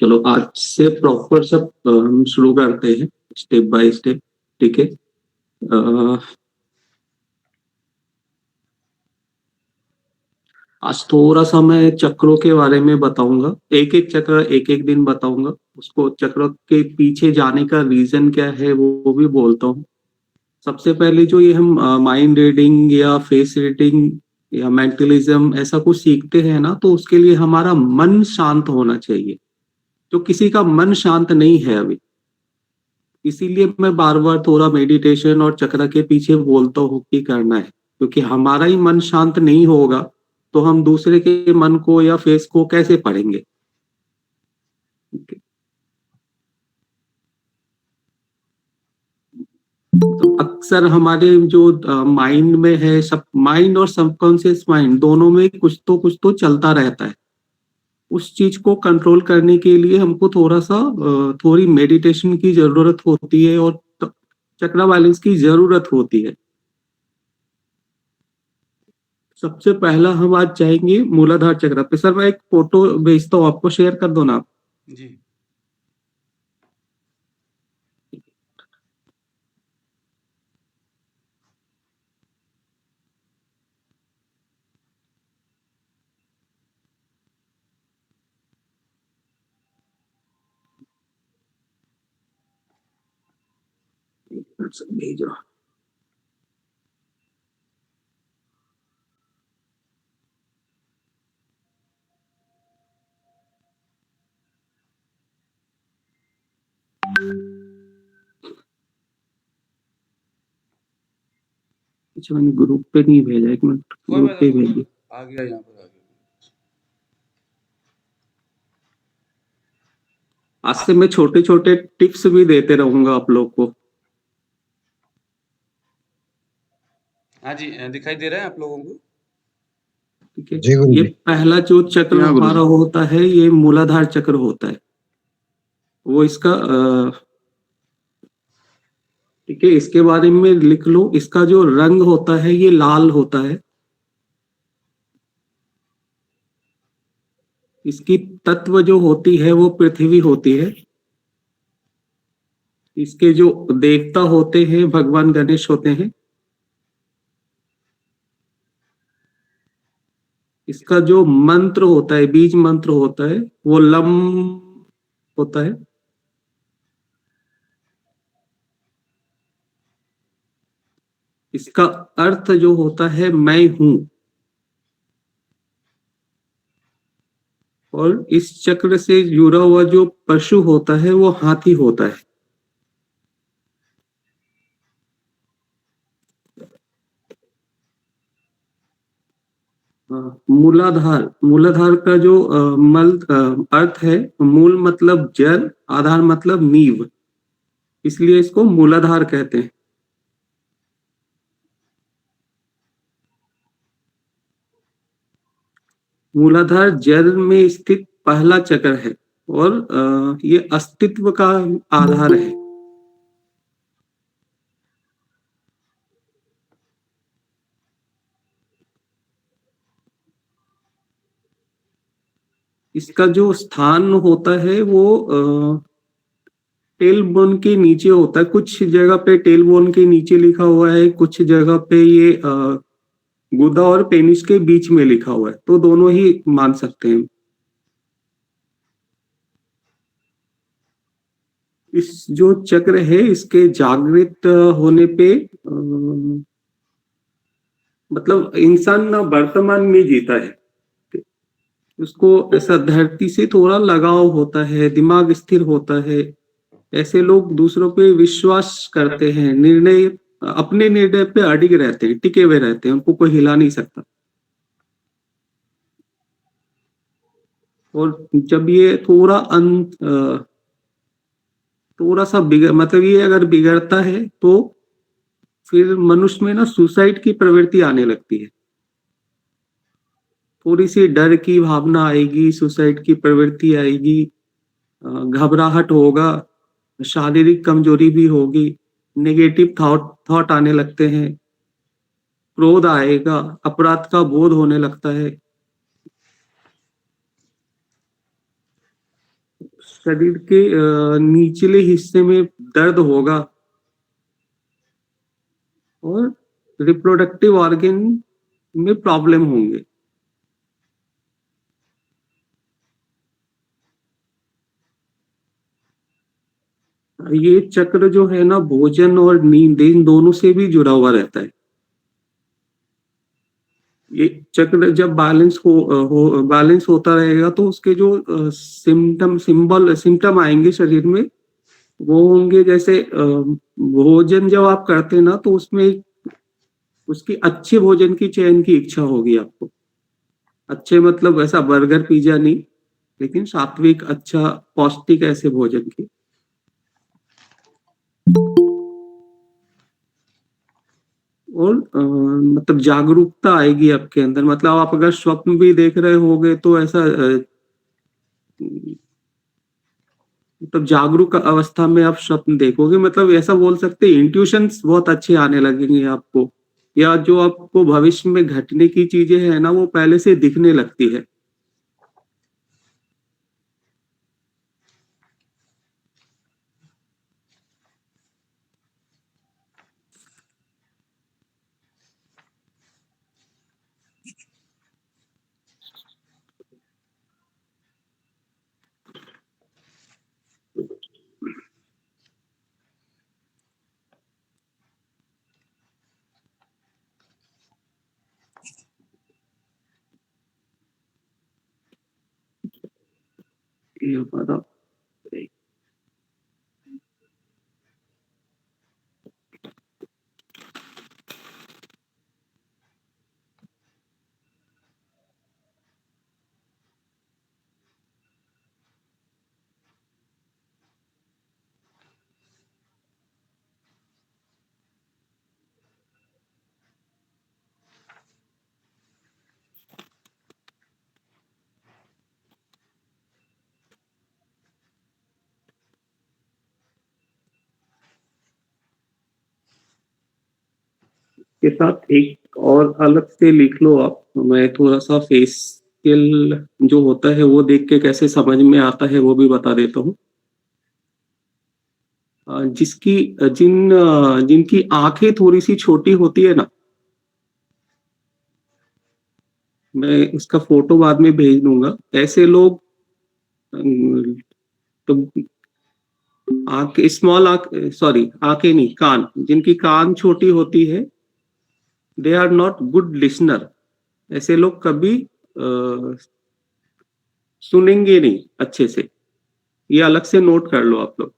चलो आज से प्रॉपर सब हम शुरू करते हैं स्टेप बाय स्टेप। ठीक है। आज थोड़ा सा मैं चक्रों के बारे में बताऊंगा। एक एक चक्र एक एक दिन बताऊंगा। उसको चक्र के पीछे जाने का रीजन क्या है वो भी बोलता हूँ। सबसे पहले जो ये हम माइंड रीडिंग या फेस रीडिंग या मेंटलिज्म ऐसा कुछ सीखते हैं ना, तो उसके लिए हमारा मन शांत होना चाहिए। जो किसी का मन शांत नहीं है अभी, इसीलिए मैं बार बार थोड़ा मेडिटेशन और चक्र के पीछे बोलता हूँ कि करना है, क्योंकि हमारा ही मन शांत नहीं होगा तो हम दूसरे के मन को या फेस को कैसे पढ़ेंगे। तो अक्सर हमारे जो माइंड में है, सब माइंड और सबकॉन्शियस माइंड दोनों में कुछ तो चलता रहता है। उस चीज को कंट्रोल करने के लिए हमको थोड़ी मेडिटेशन की जरूरत होती है और चक्र बैलेंस की जरूरत होती है। सबसे पहला हम आज जाएंगे मूलाधार चक्र पे। सर मैं एक फोटो भेजता हूँ आपको, शेयर कर दो ना आप। जी। भेज रहा अच्छा, मैंने ग्रुप पे नहीं भेजा, एक मिनट ग्रुप पे भेजिए। आ गया, यहाँ पर आ गया। आज से मैं छोटे छोटे टिप्स भी देते रहूंगा आप लोग को। हाँ जी, दिखाई दे रहा है आप लोगों को? ठीक है। ये पहला जो चक्र हमारा होता है ये मूलाधार चक्र होता है। वो इसका ठीक है, इसके बारे में लिख लो। इसका जो रंग होता है ये लाल होता है। इसकी तत्व जो होती है वो पृथ्वी होती है। इसके जो देवता होते हैं भगवान गणेश होते हैं। इसका जो मंत्र होता है, बीज मंत्र होता है, वो लम होता है। इसका अर्थ जो होता है मैं हूं। और इस चक्र से जुड़ा हुआ जो पशु होता है वो हाथी होता है। मूलाधार, मूलाधार का जो अर्थ है, मूल मतलब जड़, आधार मतलब नींव, इसलिए इसको मूलाधार कहते हैं। मूलाधार जल में स्थित पहला चक्र है और ये अस्तित्व का आधार है। इसका जो स्थान होता है वो टेल बोन के नीचे होता है। कुछ जगह पे टेल बोन के नीचे लिखा हुआ है, कुछ जगह पे ये गुदा और पेनिस के बीच में लिखा हुआ है, तो दोनों ही मान सकते हैं। इस जो चक्र है इसके जागृत होने पे मतलब इंसान ना वर्तमान में जीता है। उसको ऐसा धरती से थोड़ा लगाव होता है, दिमाग स्थिर होता है। ऐसे लोग दूसरों पे विश्वास करते हैं, निर्णय अपने निर्णय पे अडिग रहते हैं, टिके हुए रहते हैं, उनको कोई हिला नहीं सकता। और जब ये थोड़ा सा बिगड़ मतलब ये अगर बिगड़ता है तो फिर मनुष्य में ना सुसाइड की प्रवृत्ति आने लगती है। थोड़ी सी डर की भावना आएगी, सुसाइड की प्रवृत्ति आएगी, घबराहट होगा, शारीरिक कमजोरी भी होगी, नेगेटिव थॉट आने लगते हैं, क्रोध आएगा, अपराध का बोध होने लगता है। शरीर के निचले हिस्से में दर्द होगा और रिप्रोडक्टिव ऑर्गन में प्रॉब्लम होंगे। ये चक्र जो है ना, भोजन और नींद इन दोनों से भी जुड़ा हुआ रहता है। ये चक्र जब बैलेंस होता रहेगा तो उसके जो सिम्टम आएंगे शरीर में, वो होंगे जैसे भोजन जब आप करते हैं ना, तो उसमें उसकी अच्छे भोजन की चयन की इच्छा होगी आपको। अच्छे मतलब ऐसा बर्गर पिज्जा नहीं, लेकिन सात्विक अच्छा पौष्टिक ऐसे भोजन की। और मतलब जागरूकता आएगी आपके अंदर। मतलब आप अगर स्वप्न भी देख रहे होगे तो ऐसा मतलब जागरूक अवस्था में आप स्वप्न देखोगे। मतलब ऐसा बोल सकते हैं इंट्यूशंस बहुत अच्छे आने लगेंगे आपको, या जो आपको भविष्य में घटने की चीजें है ना, वो पहले से दिखने लगती है। ये हमारा के साथ एक और अलग से लिख लो आप। मैं थोड़ा सा फेशियल जो होता है वो देख के कैसे समझ में आता है वो भी बता देता हूँ। जिनकी आंखें थोड़ी सी छोटी होती है ना, मैं इसका फोटो बाद में भेज दूंगा। ऐसे लोग तो आंखें स्मॉल आंख सॉरी आंखें नहीं, कान, जिनकी कान छोटी होती है, they are not good listener. ऐसे लोग कभी सुनेंगे नहीं अच्छे से। ये अलग से नोट कर लो आप लोग।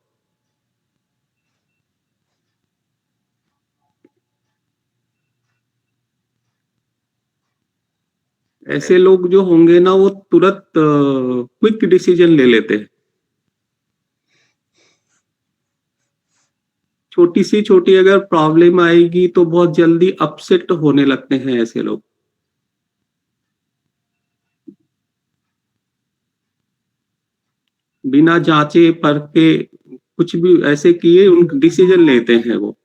ऐसे लोग जो होंगे ना, वो तुरंत क्विक डिसीजन ले लेते हैं। छोटी सी छोटी अगर प्रॉब्लम आएगी तो बहुत जल्दी अपसेट होने लगते हैं ऐसे लोग। बिना जांचे परखे कुछ भी ऐसे किए उन डिसीजन लेते हैं वो।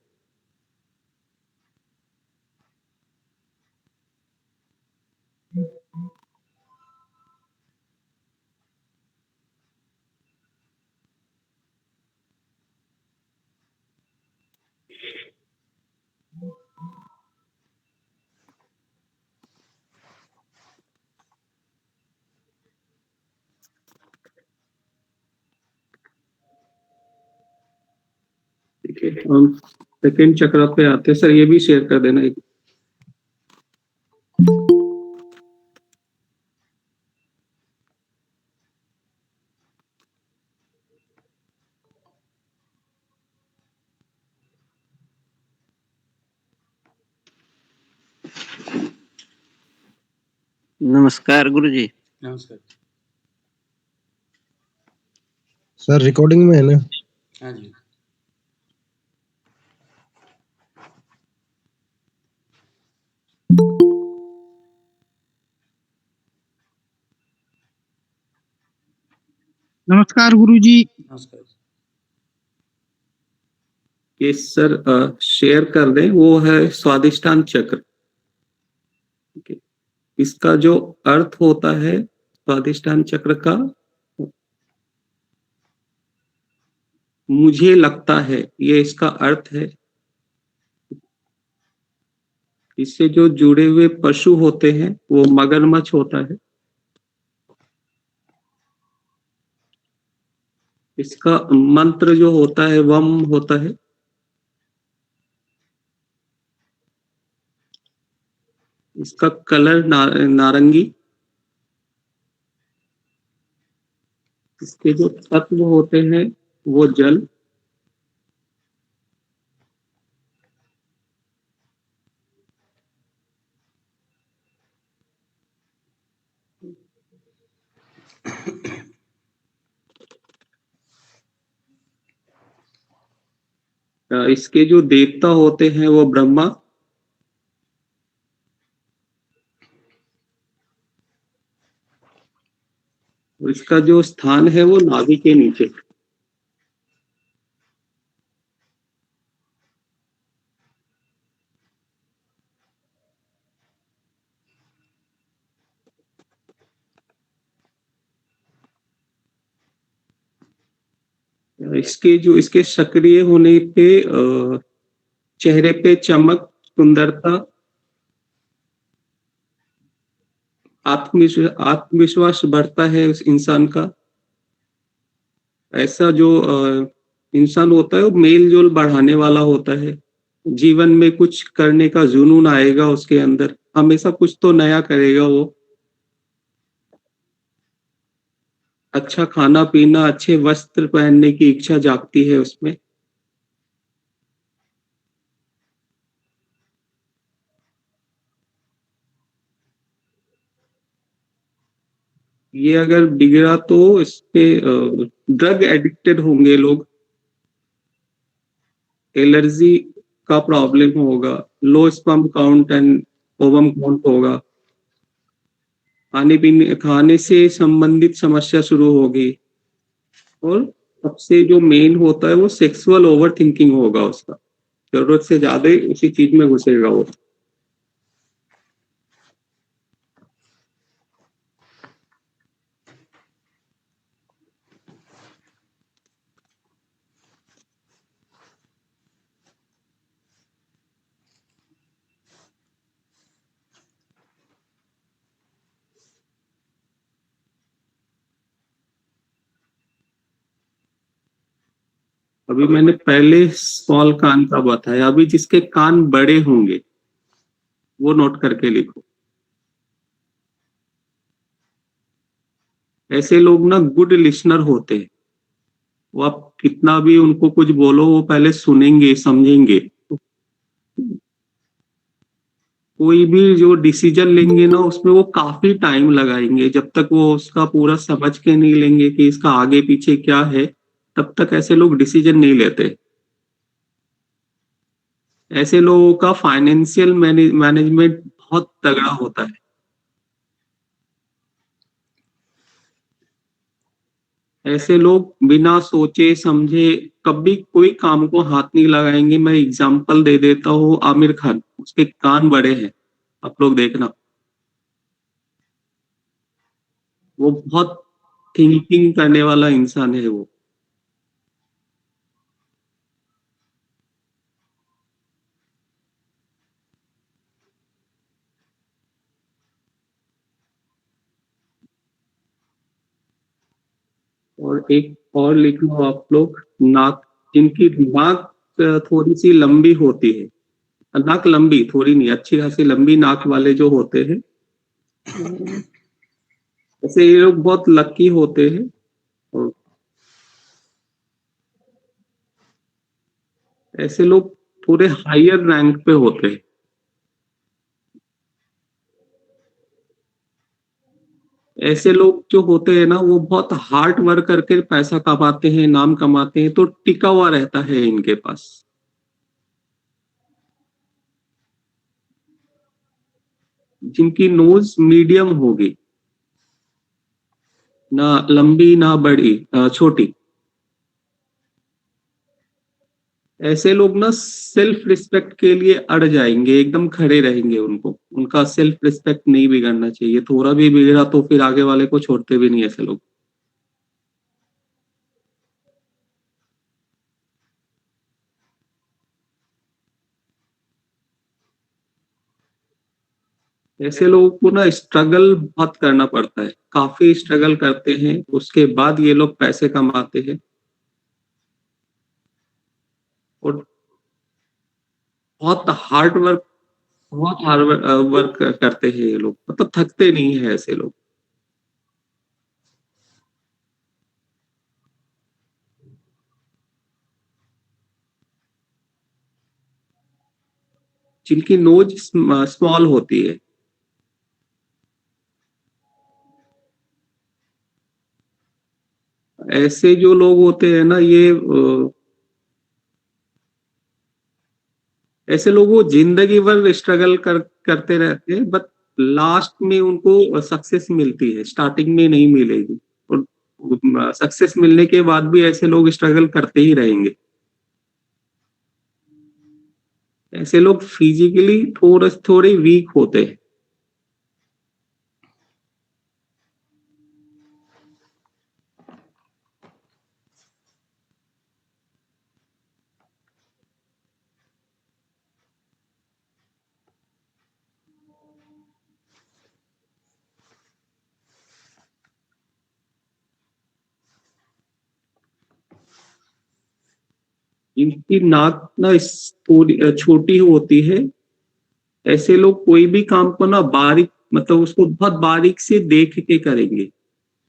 ठीक है, हम सेकेंड चक्र पे आते हैं। सर ये भी शेयर कर देना एक। नमस्कार गुरुजी। नमस्कार। सर रिकॉर्डिंग में है ना? हाँ जी। नमस्कार गुरुजी। नमस्कार। ये सर शेयर कर दें, वो है स्वादिष्टान चक्र। ठीक है। इसका जो अर्थ होता है स्वादिष्टान चक्र का, मुझे लगता है, ये इसका अर्थ है। इससे जो जुड़े हुए पशु होते हैं वो मगरमच्छ होता है। इसका मंत्र जो होता है वम होता है। इसका कलर नारंगी। इसके जो तत्व होते हैं वो जल। इसके जो देवता होते हैं वो ब्रह्मा। और इसका जो स्थान है वो नाभि के नीचे। इसके सक्रिय होने पे चेहरे पे चमक, सुंदरता, आत्मविश्वास बढ़ता है उस इंसान का। ऐसा जो इंसान होता है वो मेल जोल बढ़ाने वाला होता है। जीवन में कुछ करने का जुनून आएगा उसके अंदर, हमेशा कुछ तो नया करेगा वो। अच्छा खाना पीना, अच्छे वस्त्र पहनने की इच्छा जागती है उसमें। ये अगर बिगड़ा तो इस पे ड्रग एडिक्टेड होंगे लोग। एलर्जी का प्रॉब्लम होगा। Low sperm count and ovum count होगा। खाने से संबंधित समस्या शुरू होगी। और सबसे जो मेन होता है वो सेक्सुअल ओवर थिंकिंग होगा उसका। जरूरत से ज्यादा ही उसी चीज में घुसेगा वो। अभी मैंने पहले स्मॉल कान का बताया, अभी जिसके कान बड़े होंगे वो नोट करके लिखो। ऐसे लोग ना गुड लिसनर होते हैं। वो आप कितना भी उनको कुछ बोलो वो पहले सुनेंगे, समझेंगे। कोई भी जो डिसीजन लेंगे ना उसमें वो काफी टाइम लगाएंगे, जब तक वो उसका पूरा समझ के नहीं लेंगे कि इसका आगे पीछे क्या है, तब तक ऐसे लोग डिसीजन नहीं लेते। ऐसे लोगों का फाइनेंशियल मैनेजमेंट बहुत तगड़ा होता है। ऐसे लोग बिना सोचे समझे कभी कोई काम को हाथ नहीं लगाएंगे। मैं एग्जांपल दे देता हूँ, आमिर खान, उसके कान बड़े हैं, आप लोग देखना। वो बहुत थिंकिंग करने वाला इंसान है वो। और एक और लिख लो आप लोग, नाक। जिनकी नाक थोड़ी सी लंबी होती है, नाक लंबी थोड़ी नहीं, अच्छी खासी लंबी नाक वाले जो होते हैं, ऐसे ये लोग बहुत लकी होते हैं। और ऐसे लोग थोड़े हायर रैंक पे होते हैं। ऐसे लोग जो होते हैं ना वो बहुत हार्ड वर्क करके पैसा कमाते हैं, नाम कमाते हैं, तो टिका हुआ रहता है इनके पास। जिनकी नोज मीडियम होगी, ना लंबी ना बड़ी, छोटी। ऐसे लोग ना सेल्फ रिस्पेक्ट के लिए अड़ जाएंगे, एकदम खड़े रहेंगे। उनको उनका सेल्फ रिस्पेक्ट नहीं बिगड़ना चाहिए। थोड़ा भी बिगड़ा तो फिर आगे वाले को छोड़ते भी नहीं ऐसे लोग। ऐसे लोगों को ना स्ट्रगल बहुत करना पड़ता है, काफी स्ट्रगल करते हैं, उसके बाद ये लोग पैसे कमाते हैं। और बहुत हार्ड वर्क बहुत हार्ड वर्क करते हैं ये लोग, मतलब थकते नहीं है ऐसे लोग। जिनकी नोज स्मॉल होती है। ऐसे जो लोग होते हैं ना, ये ऐसे लोग वो जिंदगी भर स्ट्रगल करते रहते हैं, बट लास्ट में उनको सक्सेस मिलती है, स्टार्टिंग में नहीं मिलेगी। और सक्सेस मिलने के बाद भी ऐसे लोग स्ट्रगल करते ही रहेंगे। ऐसे लोग फिजिकली थोड़े थोड़े वीक होते हैं। इनकी नाक ना थोड़ी छोटी होती है। ऐसे लोग कोई भी काम को ना बारीक, मतलब उसको बहुत बारीक से देख के करेंगे।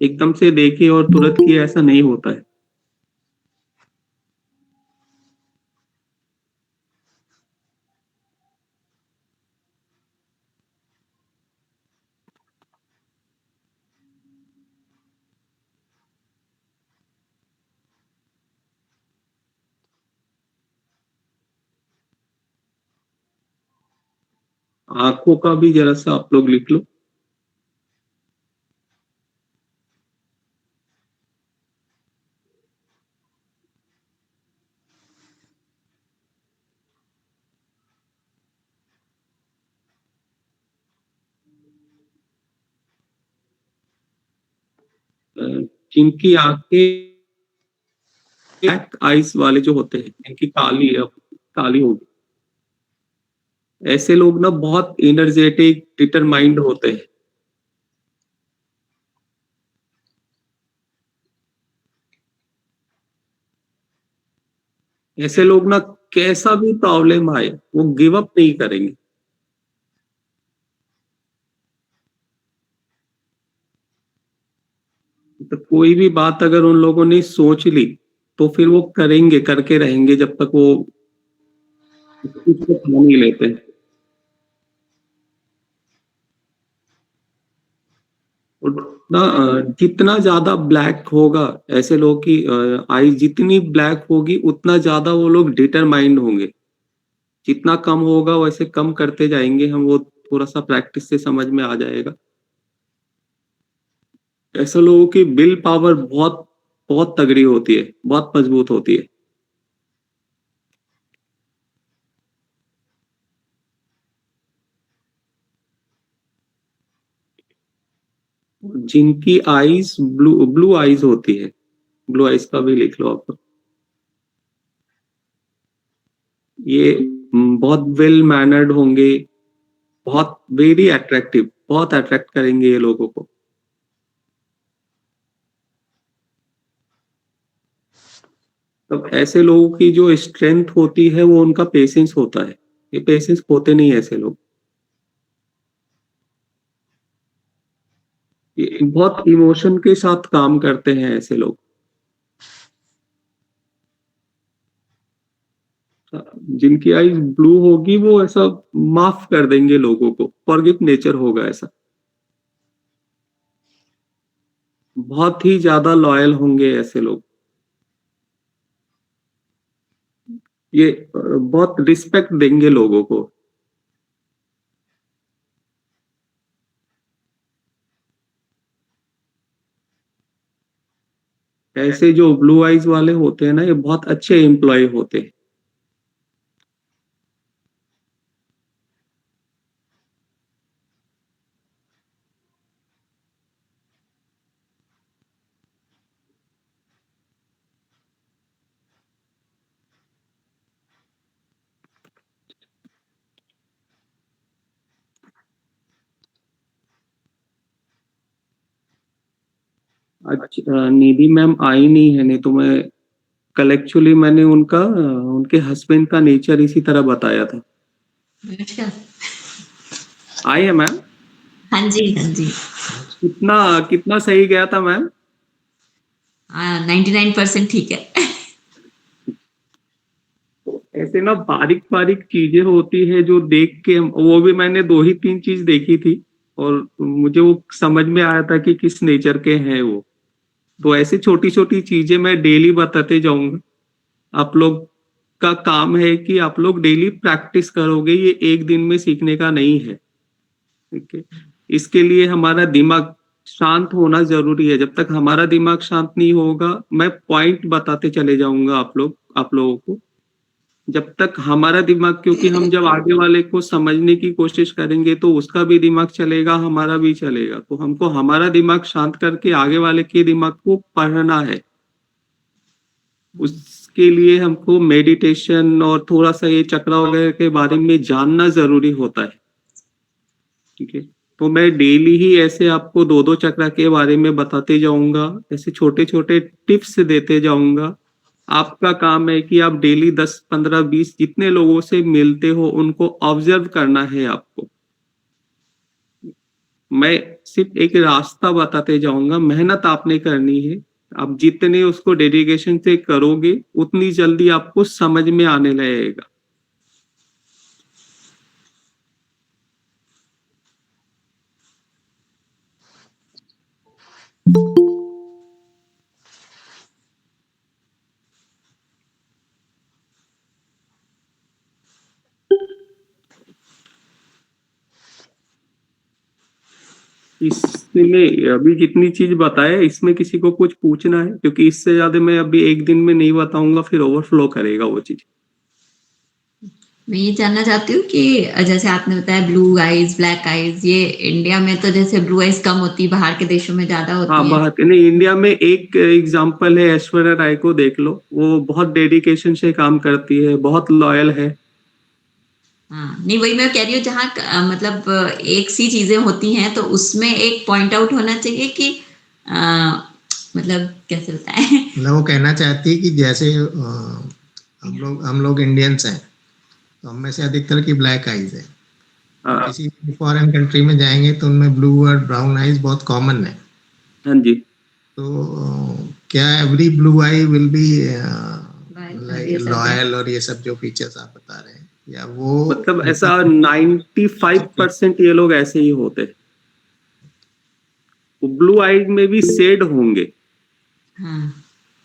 एकदम से देखे और तुरंत किए, ऐसा नहीं होता है। आंखों का भी जरा सा आप लोग लिख लो। अ, जिनकी आंखें ब्लैक आइज वाले जो होते हैं, जिनकी काली काली होगी, ऐसे लोग ना बहुत एनर्जेटिक डिटरमाइंड होते हैं। ऐसे लोग ना कैसा भी प्रॉब्लम आए वो गिव अप नहीं करेंगे। तो कोई भी बात अगर उन लोगों ने सोच ली, तो फिर वो करेंगे, करके रहेंगे जब तक वो कुछ को ठान नहीं लेते। और ना जितना ज्यादा ब्लैक होगा, ऐसे लोगों की आई जितनी ब्लैक होगी उतना ज्यादा वो लोग डिटरमाइंड होंगे। जितना कम होगा वैसे कम करते जाएंगे हम, वो थोड़ा सा प्रैक्टिस से समझ में आ जाएगा। ऐसे लोगों की विल पावर बहुत बहुत तगड़ी होती है, बहुत मजबूत होती है। जिनकी आईज ब्लू ब्लू आईज होती है, ब्लू आईज का भी लिख लो आप। ये बहुत वेल मैनर्ड होंगे, बहुत वेरी अट्रैक्टिव, बहुत अट्रैक्ट करेंगे ये लोगों को। तब ऐसे लोगों की जो स्ट्रेंथ होती है वो उनका पेशेंस होता है। ये पेशेंस होते नहीं ऐसे लोग। ये बहुत इमोशन के साथ काम करते हैं ऐसे लोग। जिनकी आई ब्लू होगी वो ऐसा माफ कर देंगे लोगों को, फॉरगिव नेचर होगा ऐसा। बहुत ही ज्यादा लॉयल होंगे ऐसे लोग। ये बहुत रिस्पेक्ट देंगे लोगों को। ऐसे जो ब्लू आइज वाले होते हैं ना, ये बहुत अच्छे एम्प्लॉय होते हैं। आज निधि मैम आई नहीं है, नहीं तो मैं कल एक्चुअली मैंने उनके हस्बैंड का नेचर इसी तरह बताया था। अच्छा। आई है मैम? हाँ जी, हाँ जी। कितना सही गया था मैम? 99% ठीक है। ऐसे ना बारीक बारीक चीजें होती है जो देख के वो भी मैंने 2 ही 3 चीज देखी थी और मुझे वो समझ में आया था कि किस नेचर के हैं वो। तो ऐसी छोटी छोटी चीजें मैं डेली बताते जाऊंगा। आप लोग का काम है कि आप लोग डेली प्रैक्टिस करोगे, ये एक दिन में सीखने का नहीं है। ठीक है, इसके लिए हमारा दिमाग शांत होना जरूरी है। जब तक हमारा दिमाग शांत नहीं होगा, मैं पॉइंट बताते चले जाऊंगा आप लोगों को। जब तक हमारा दिमाग, क्योंकि हम जब आगे वाले को समझने की कोशिश करेंगे तो उसका भी दिमाग चलेगा, हमारा भी चलेगा। तो हमको हमारा दिमाग शांत करके आगे वाले के दिमाग को पढ़ना है। उसके लिए हमको मेडिटेशन और थोड़ा सा ये चक्र वगैरह के बारे में जानना जरूरी होता है। ठीक है, तो मैं डेली ही ऐसे आपको 2-2 चक्र के बारे में बताते जाऊंगा, ऐसे छोटे छोटे टिप्स देते जाऊंगा। आपका काम है कि आप डेली 10, 15, 20 जितने लोगों से मिलते हो उनको ऑब्जर्व करना है आपको। मैं सिर्फ एक रास्ता बताते जाऊंगा, मेहनत आपने करनी है। आप जितने उसको डेडिकेशन से करोगे उतनी जल्दी आपको समझ में आने लगेगा। इसमें अभी जितनी चीज बताया, इसमें किसी को कुछ पूछना है? क्योंकि इससे ज्यादा मैं अभी एक दिन में नहीं बताऊंगा, फिर ओवरफ्लो करेगा वो चीज। मैं ये जानना चाहती हूँ कि जैसे आपने बताया ब्लू आइज, ब्लैक आइज, ये इंडिया में तो जैसे ब्लू आइज कम होती है, बाहर के देशों में ज्यादा हाँ, होती है। बाहर के नहीं, इंडिया में एक एग्जांपल है, ऐश्वर्या राय को देख लो। वो बहुत डेडिकेशन से काम करती है, बहुत लॉयल है। हाँ, नहीं वही मैं कह रही हूँ, जहाँ मतलब एक सी चीजें होती हैं तो उसमें एक पॉइंट आउट होना चाहिए कि मतलब कैसे बताएं। मतलब वो कहना चाहती है कि जैसे हम लोग इंडियंस हैं, तो हम में से अधिकतर की ब्लैक आइज है। हाँ किसी फॉरेन कंट्री में जाएंगे तो उनमें ब्लू और ब्राउन आइज बहुत कॉमन है। हाँ जी। तो क्या every blue I will be ये सब है। लॉयल और ये सब जो फीचर्स आप बता रहे हैं, या वो मतलब ऐसा 95% ये लोग ऐसे ही होते हैं। ब्लू आइज में भी शेड होंगे। हाँ,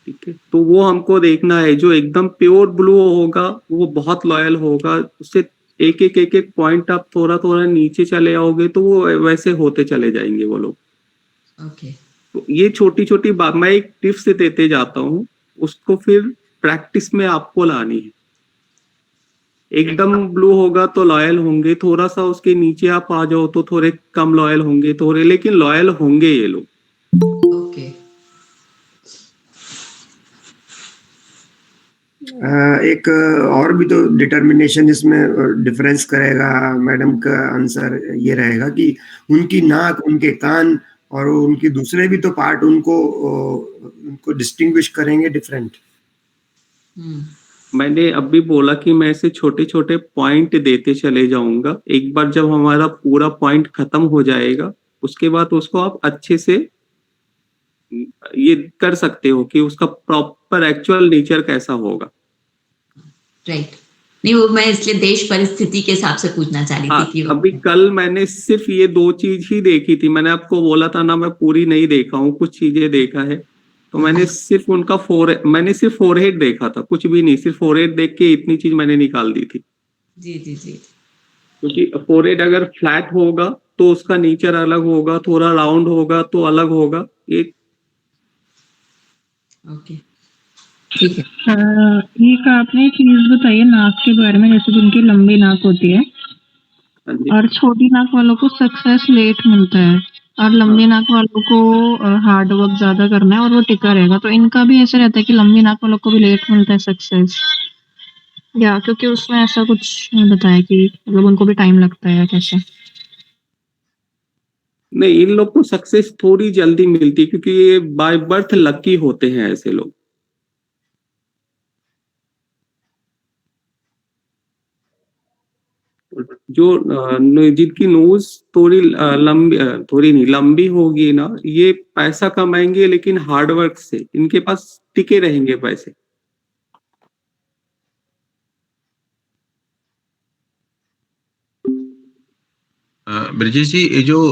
ठीक है, तो वो हमको देखना है। जो एकदम प्योर ब्लू होगा वो बहुत लॉयल होगा। उससे एक एक पॉइंट आप थोड़ा थोड़ा नीचे चले आओगे तो वो वैसे होते चले जाएंगे वो लोग। ओके। तो ये छोटी छोटी बात मैं एक टिप्स देते जाता हूँ, उसको फिर प्रैक्टिस में आपको लानी है। एकदम ब्लू होगा तो लॉयल होंगे, थोड़ा सा उसके नीचे आप आ जाओ तो थोड़े कम लॉयल होंगे, थोड़े, लेकिन लॉयल होंगे ये लोग। ओके। एक और भी तो डिटर्मिनेशन इसमें डिफरेंस करेगा मैडम का आंसर ये रहेगा कि उनकी नाक, उनके कान और उनकी दूसरे भी तो पार्ट उनको डिस्टिंग्विश करेंगे डिफरेंट। मैंने अभी बोला कि मैं ऐसे छोटे छोटे पॉइंट देते चले जाऊंगा। एक बार जब हमारा पूरा पॉइंट खत्म हो जाएगा, उसके बाद उसको आप अच्छे से ये कर सकते हो कि उसका प्रॉपर एक्चुअल नेचर कैसा होगा। राइट। नहीं वो मैं इसलिए देश परिस्थिति के हिसाब से पूछना चाह रही थी हाँ, कि अभी कल मैंने सिर्फ ये 2 चीज ही देखी थी। मैंने आपको बोला था ना, मैं पूरी नहीं देखा हूँ, कुछ चीजें देखा है। तो मैंने सिर्फ मैंने सिर्फ फोरहेड देखा था, कुछ भी नहीं। सिर्फ फोरहेड देख के इतनी चीज मैंने निकाल दी थी। जी जी जी। क्योंकि फोरहेड अगर फ्लैट होगा तो उसका नेचर अलग होगा, थोड़ा राउंड होगा तो अलग होगा। एक ओके, ठीक है। एक आपने चीज बताई है नाक के बारे में, जैसे जिनकी लंबी नाक होती है हाँ जी, और छोटी नाक वालों को सक्सेस लेट मिलता है, और लंबी नाक वालों को हार्ड वर्क ज्यादा करना है और वो टिका रहेगा। तो इनका भी ऐसा रहता है कि लंबी नाक वालों को भी लेट मिलता है सक्सेस, या क्योंकि उसमें ऐसा कुछ नहीं बताया कि मतलब उनको भी टाइम लगता है या कैसे? नहीं, इन लोग को सक्सेस थोड़ी जल्दी मिलती है क्योंकि ये बाय बर्थ लकी होते हैं ऐसे लोग। जो जिनकी नोज थोड़ी लंबी थोड़ी नहीं लंबी होगी ना, ये पैसा कमाएंगे लेकिन हार्डवर्क से, इनके पास टिके रहेंगे पैसे। ब्रजेश जी, ये जो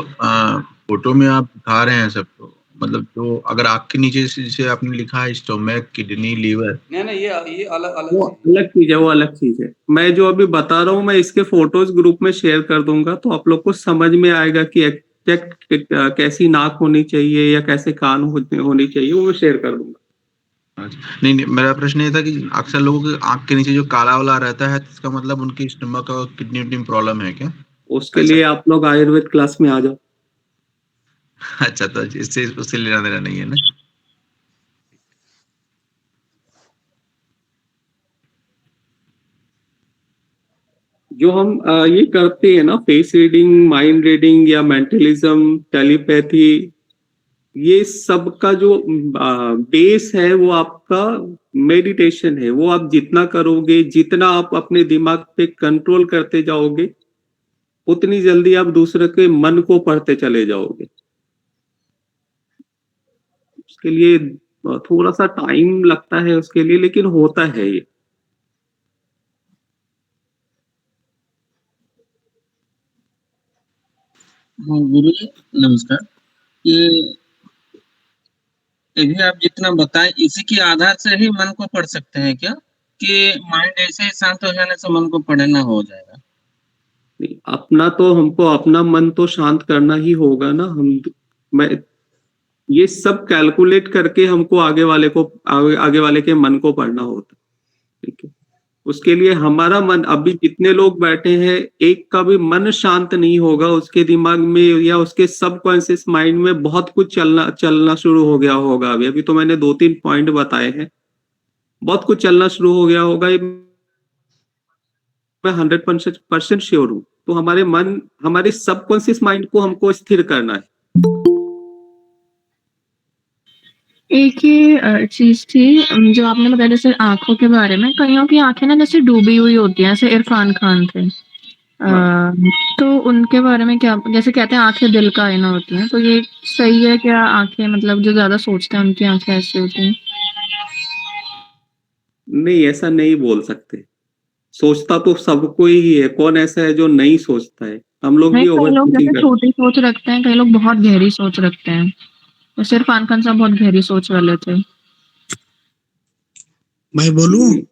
फोटो में आप दिखा रहे हैं सबको, मतलब जो अगर आँख के नीचे से जैसे आपने लिखा है स्टोमक, किडनी, लीवर, नहीं ये अलग अलग वो चीज अलग चीज है, वो अलग चीज है। मैं जो अभी बता रहा हूँ, मैं इसके फोटोज ग्रुप में शेयर कर दूंगा तो आप लोग को समझ में आएगा कि एग्जैक्ट कैसी नाक होनी चाहिए या कैसे कान होनी चाहिए, वो मैं शेयर कर दूंगा। नहीं, मेरा प्रश्न ये था कि अक्सर लोगों के आँख के नीचे जो काला वाला रहता है, तो इसका मतलब उनकी स्टमक और किडनी उडनी प्रॉब्लम है क्या? उसके लिए आप लोग आयुर्वेद क्लास में आ जाओ। अच्छा, तो इससे उससे लेना देना नहीं है ना। जो हम ये करते हैं ना, फेस रीडिंग, माइंड रीडिंग या मेंटलिज्म, टेलीपैथी, ये सब का जो बेस है वो आपका मेडिटेशन है। वो आप जितना करोगे, जितना आप अपने दिमाग पे कंट्रोल करते जाओगे, उतनी जल्दी आप दूसरे के मन को पढ़ते चले जाओगे। उसके लिए थोड़ा सा टाइम लगता है उसके लिए, लेकिन होता है ये। हाँ गुरु जी नमस्कार। ये भी आप जितना बताएं, इसी के आधार से ही मन को पढ़ सकते हैं क्या, कि माइंड ऐसे ही शांत हो जाने से मन को पढ़ना हो जाएगा? नहीं, अपना तो हमको अपना मन तो शांत करना ही होगा ना। मैं ये सब कैलकुलेट करके हमको आगे वाले के मन को पढ़ना होता है। ठीक है, उसके लिए हमारा मन, अभी जितने लोग बैठे हैं, एक का भी मन शांत नहीं होगा, उसके दिमाग में या उसके सबकॉन्शियस माइंड में बहुत कुछ चलना शुरू हो गया होगा। अभी तो मैंने 2-3 पॉइंट बताए हैं, बहुत कुछ चलना शुरू हो गया होगा, मैं 100% श्योर हूँ। तो हमारे सबकॉन्शियस माइंड को हमको स्थिर करना है। एक ये चीज थी जो आपने बताया, जैसे आंखों के बारे में, कईयों की आंखें ना जैसे डूबी हुई होती हैं, जैसे इरफान खान थे। तो उनके बारे में क्या, जैसे कहते हैं आंखें दिल का आईना होती हैं, तो ये सही है क्या? आंखें मतलब जो ज्यादा सोचते हैं उनकी आंखें ऐसी होती हैं? नहीं, ऐसा नहीं बोल सकते। सोचता तो सबको ही है, कौन ऐसा है जो नहीं सोचता है? हम लोग नहीं, भी कई ओवर लोग थिंकिंग जैसे करते छोटी सोच रखते हैं, कई लोग बहुत गहरी सोच रखते हैं। जैसे इरफान खान साहब बहुत गहरी सोच वाले थे। मैं बोलूं? हैं।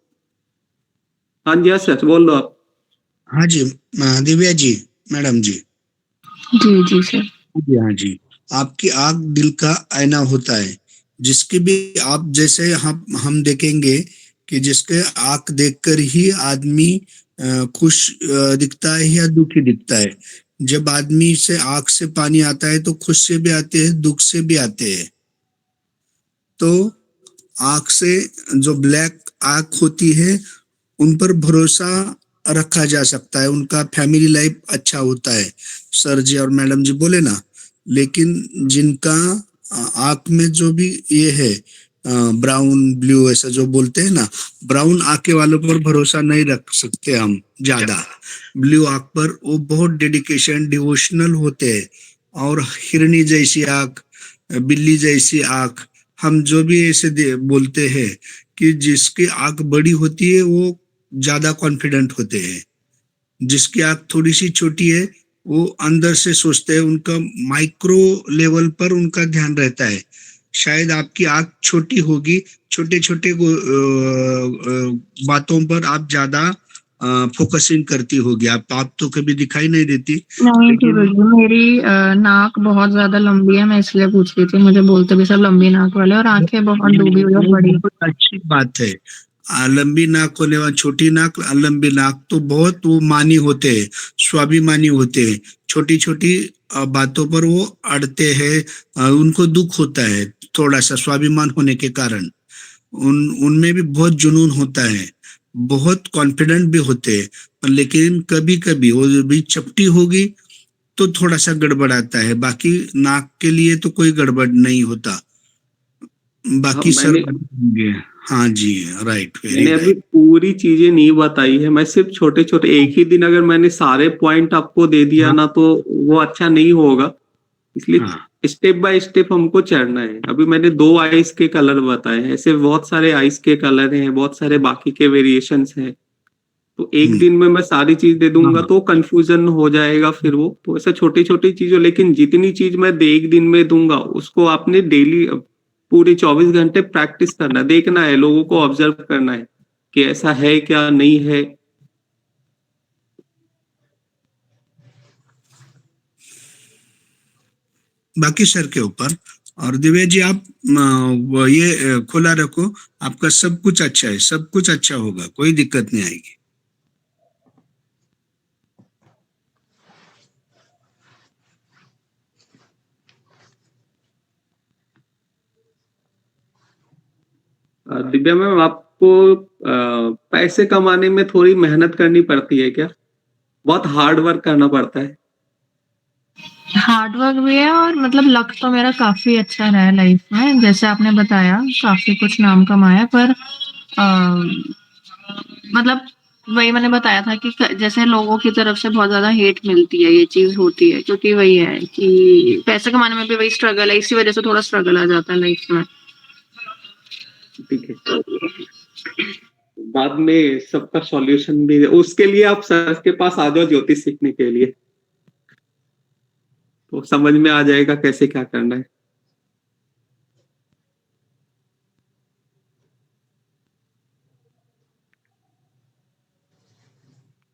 हाँ जी, हाँ सच बोल दो आप। हाँ जी, दिव्या जी, मैडम जी। जी जी सर। जी हाँ जी, आपकी आंख दिल का आईना होता है। जिसकी भी आप, जैसे हम देखेंगे कि जिसके आंख देखकर ही आदमी खुश दिखता है या दुखी दिखता है। जब आदमी से आंख से पानी आता है तो खुश से भी आते हैं, दुख से भी आते हैं। तो आंख से जो ब्लैक आंख होती है, उन पर भरोसा रखा जा सकता है, उनका फैमिली लाइफ अच्छा होता है, सर जी और मैडम जी बोले ना। लेकिन जिनका आंख में जो भी ये है ब्राउन ब्लू ऐसा जो बोलते हैं ना, ब्राउन आंखें वालों पर भरोसा नहीं रख सकते हम ज्यादा। ब्लू आंख पर वो बहुत डेडिकेशन, डिवोशनल होते हैं। और हिरनी जैसी आंख, बिल्ली जैसी आंख, हम जो भी ऐसे बोलते हैं कि जिसकी आंख बड़ी होती है वो ज्यादा कॉन्फिडेंट होते हैं। जिसकी आंख थोड़ी सी छोटी है वो अंदर से सोचते हैं, उनका माइक्रो लेवल पर उनका ध्यान रहता है। शायद आपकी आंख छोटी होगी, छोटे छोटे बातों पर आप ज्यादा फोकसिंग करती होगी। आप तो कभी दिखाई नहीं देती। नहीं गुरुजी, मेरी नाक बहुत ज्यादा लंबी है, मैं इसलिए पूछ रही थी। मुझे बोलते भी सब लंबी नाक वाले, और आंखें बहुत डूबी हुई और बड़ी। बहुत अच्छी बात है। लंबी नाक होने वाली, छोटी नाक, लंबी नाक तो बहुत वो मानी होते हैं, स्वाभिमानी होते हैं। छोटी छोटी बातों पर वो अड़ते हैं, उनको दुख होता है थोड़ा सा स्वाभिमान होने के कारण। उनमें भी बहुत जुनून होता है, बहुत कॉन्फिडेंट भी होते हैं। लेकिन कभी कभी वो भी चपटी होगी तो थोड़ा सा गड़बड़ाता है, बाकी नाक के लिए तो कोई गड़बड़ नहीं होता, बाकी सर मैंने होंगे। हाँ जी, राइट, वेरी मैंने अभी राइट। पूरी चीजें नहीं बताई है, मैं सिर्फ छोटे छोटे एक ही दिन अगर मैंने सारे पॉइंट आपको दे दिया ना तो वो अच्छा नहीं होगा, इसलिए हाँ स्टेप बाय स्टेप हमको चढ़ना है। अभी मैंने 2 आइस के कलर बताए हैं, ऐसे बहुत सारे आइस के कलर हैं, बहुत सारे बाकी के वेरिएशंस हैं। तो एक दिन में मैं सारी चीज दे दूंगा तो कंफ्यूजन हो जाएगा फिर वो, तो ऐसे छोटी छोटी चीजों, लेकिन जितनी चीज मैं एक दिन में दूंगा उसको आपने डेली पूरे 24 घंटे प्रैक्टिस करना है, देखना है, लोगों को ऑब्जर्व करना है कि ऐसा है क्या नहीं है। बाकी सर के ऊपर। और दिव्या जी आप वो ये खुला रखो, आपका सब कुछ अच्छा है, सब कुछ अच्छा होगा, कोई दिक्कत नहीं आएगी। दिव्या मैम, आपको पैसे कमाने में थोड़ी मेहनत करनी पड़ती है क्या? बहुत हार्ड वर्क करना पड़ता है? हार्ड वर्क भी है और मतलब लक तो मेरा काफी अच्छा रहा है लाइफ में, जैसे आपने बताया काफी कुछ नाम कमाया, पर मतलब वही मैंने बताया था कि जैसे लोगों की तरफ से बहुत ज्यादा हेट मिलती है, ये चीज होती है, क्योंकि वही है कि पैसे कमाने में भी वही स्ट्रगल है, इसी वजह से थोड़ा स्ट्रगल आ जाता है लाइफ में। ठीक है, बाद में सबका सॉल्यूशन भी उसके लिए आप सर के पास आ जाओ ज्योतिष सीखने के लिए, तो समझ में आ जाएगा कैसे क्या करना है।